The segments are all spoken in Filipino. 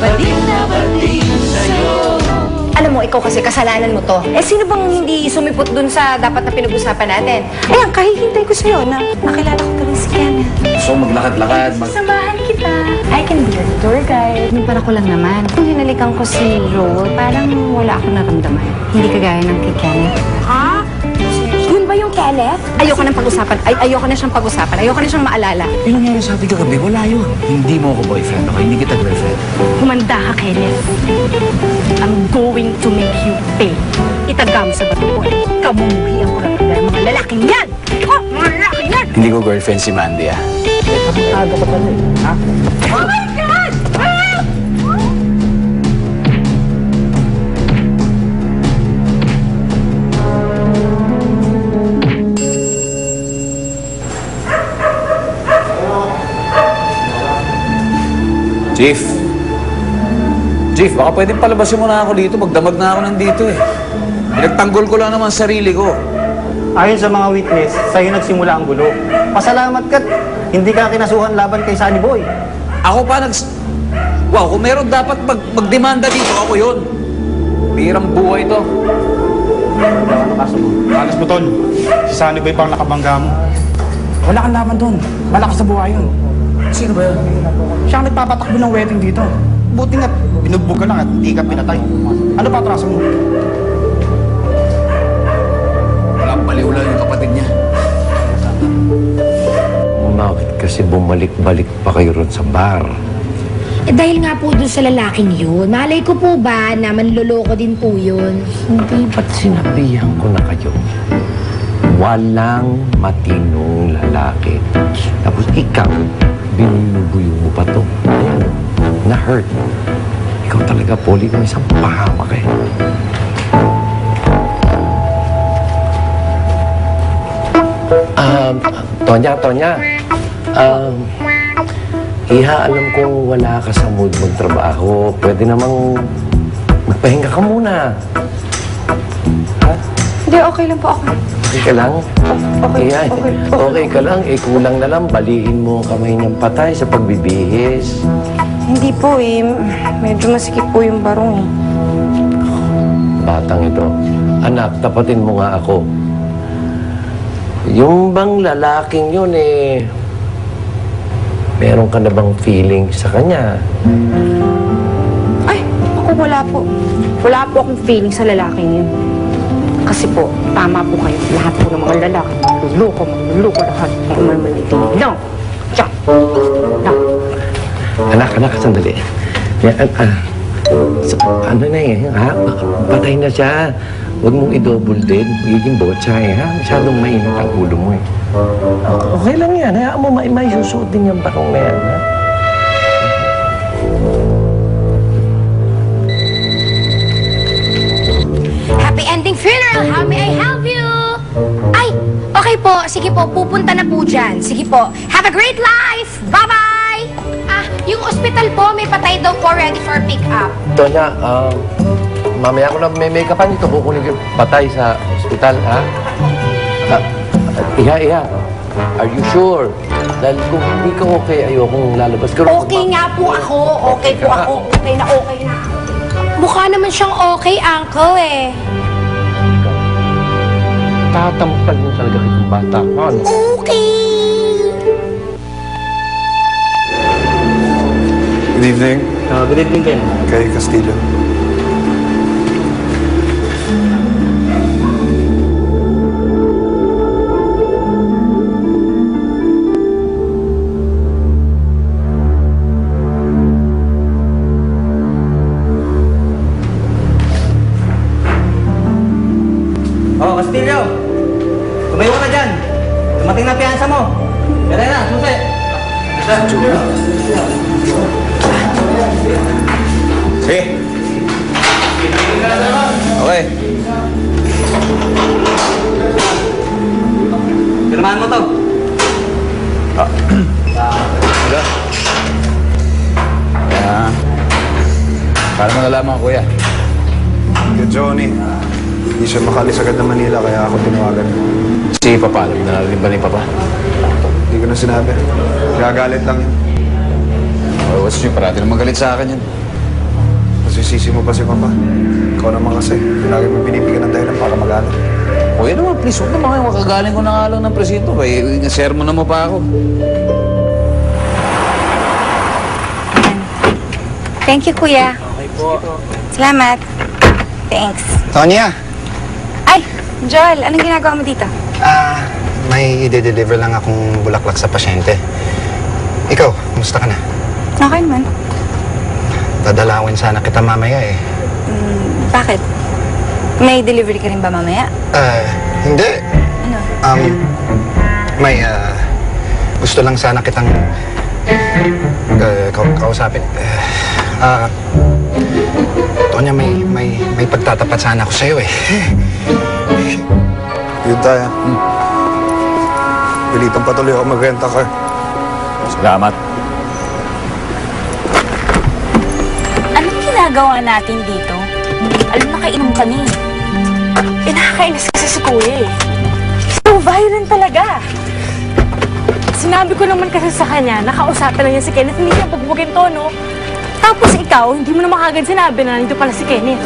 Bading na bading sa'yo. Alam mo, ikaw kasi kasalanan mo to. Eh, sino bang hindi sumipot dun sa dapat na pinag-usapan natin? Ayan, kahihintay ko sa'yo na nakilala ko pa rin si Kenneth. So, maglakad-lakad, Samahan kita. I can be your tour guide. Nung para ko lang naman. Kung hinalikan ko si Rose, parang wala akong naramdaman. Hindi kagaya ng kay Kenneth. Ha? Yun ba yung Kenneth? Ayoko nang pag-usapan. Ayoko na siyang pag-usapan. Ayoko na siyang maalala. Yung nangyari sa ating kagabi, wala yun. Hindi mo ako boyfriend, okay? Hindi kita girlfriend. Humanda ka, Kenneth. I'm going to make you pay. Itagam sa bato ko. Kamumuhian ko lang ang mga lalaking yan! Oh, mga lalaking yan! Hindi ko girlfriend si Mandy, ah. Nakakado ko pala, ha? Oh my God! Ah! Chief, baka pwedeng palabasin mo na ako dito. Magdamag na ako nandito eh. Pinagtanggol ko lang naman sarili ko. Ayon sa mga witness, sa'yo nagsimula ang gulo. Pasalamat ka't hindi ka kinasuhan laban kay Sunny Boy. Ako pa Wow, kung meron dapat magdemanda dito, ako yun. Pirang buhay to. Ano kaso mo? Alas mo, Tol. Si Sunny Boy pang nakabangga mo. Wala kang laban doon. Malakas sa buhay yun. Sino ba yun? Siya ang nagpapatakbo ng wedding dito. Buti nga, binugbog ka lang at hindi ka pinatay. Ano pa atraso mo? Walang baliw lang yung kapatid niya. Bakit kasi bumalik-balik pa kayo ron sa bar? Eh dahil nga po dun sa lalaking yun, malay ko po ba na manloloko din po yun? Hindi ba't sinabihan ko na kayo? Walang matinong lalaki. Tapos ikaw, binubuyo mo pa to. Ayan, na-hurt. Ikaw talaga, Polly, kung isang pahamak eh. Tonya, Iha, alam kong wala ka sa mood mong trabaho. Pwede namang magpahinga ka muna. Ha? Hindi, okay lang po ako. Okay ka lang? Okay, Iha, okay. okay ka lang. Eh, kulang na lang. Baliin mo ang kamay niyang patay sa pagbibihis. Hindi po eh. Medyo masikip po yung barong eh. Batang ito. Anak, tapatin mo nga ako. Yung bang lalaking yun eh, meron ka na bang feeling sa kanya? Ay, ako wala po. Wala po akong feeling sa lalaking yun. Kasi po, tama po kayo. Lahat po ng mga lalaki. Manluloko lahat. No! Tiyak! No! Anak, sandali. Ano na eh, ha? Patay na siya. Huwag mong i-double dead. Magiging botcha eh, ha? Masyadong mainit ang ulo mo eh. Okay lang yan. Hayaan mo may susuot din yung bakong na yan, ha? Happy ending funeral! How may I help you? Ay, okay po. Sige po, pupunta na po dyan. Sige po. Have a great life! Bye-bye! Ah, yung ospital po, may patay daw po ready for pick-up. Tonya, mamaya ko na may make-upan ito. Kukunin ko patay sa ospital, ha? Iha. Are you sure? Dahil kung hindi ka okay, ayokong lalabas ka. Okay nga po ako. Okay po ako. Okay na. Mukha naman siyang okay, Uncle eh. Tatampal mo talaga kitang bata. Ano? Okay! Good evening. Good evening, Ken. Kay Castillo. Oh, Castillo! Tumayo ka na dyan! Dumating na piyansa mo! Kaya na, susi! Sige. Okay. Pirmahan mo to. Diba? Paano mo nalaman, kuya? Kay Johnny. Hindi siya makalis agad na Manila, kaya ako tinawagan. Si Papa, alam na rin ba ni Papa? Hindi ko na sinabi. Gagalit lang yun. Oh, what's yun? Parati naman galit sa akin yan. Masisisi mo pa si Papa. Ikaw naman kasi. Lagi mo binibigyan ng dahilan para magalit. O yan naman, please, huwag naman kayo makagaling ko na nga lang ng presinto. Eh, sermon na mo pa ako. Thank you, Kuya. Okay po. Salamat. Thanks. Tonya, Ay, Joel, anong ginagawa mo dito? may i-deliver lang akong bulaklak sa pasyente. Ikaw, kumusta ka na? Okay naman. Dadalawin sana kita mamaya eh. Bakit? May delivery ka rin ba mamaya? Hindi. Ano? May, gusto lang sana kitang kausapin. Tonya, may pagtatapat sana ako sa'yo eh. Yun tayo. Pilitan patuloy ako mag-renta car. Salamat. Anong ginagawa natin dito? Alam na kainom kami. Nakakainis kasi si Kuya eh. So violent talaga. Sinabi ko naman kasi sa kanya, nakausapin lang niya si Kenneth, hindi niya bugbugin to, no? Tapos ikaw, hindi mo naman kagad sinabi na nandito pala si Kenneth.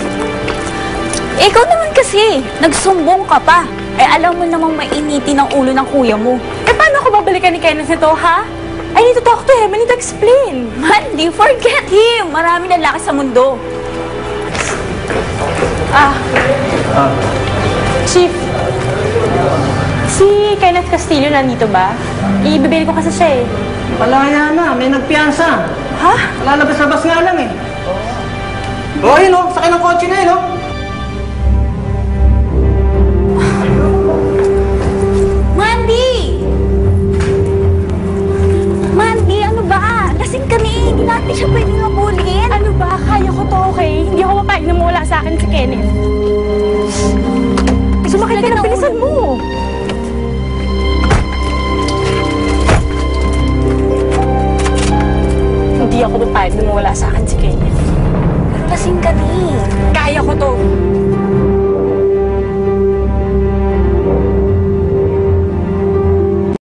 Ikaw naman kasi, nagsumbong ka pa. Alam mo namang mainitin ang ulo ng kuya mo. Paano ako babalikan ni Kenneth nito, ha? I need to talk to him. I need to explain. Mandy, forget him. Marami lalaki sa mundo. Chief, si Kenneth Castillo nandito ba? Ibibili ko kasi siya eh. Palaya na, may nagpiyansa. Ha? Lalabas-labas nga lang eh. O, yun o, sakay ng kotse na yun o. Mandy! Mandy, ano ba? Lasing kami. Hindi natin siya pwedeng mabulin. Ano ba? Kaya ko to, okay? Hindi ako mapayag na mawala sa akin si Kenneth. Sumakay ka na, bilisan mo! Hindi ako papayag na mawala sa akin si Kenneth. Pero lasing kami.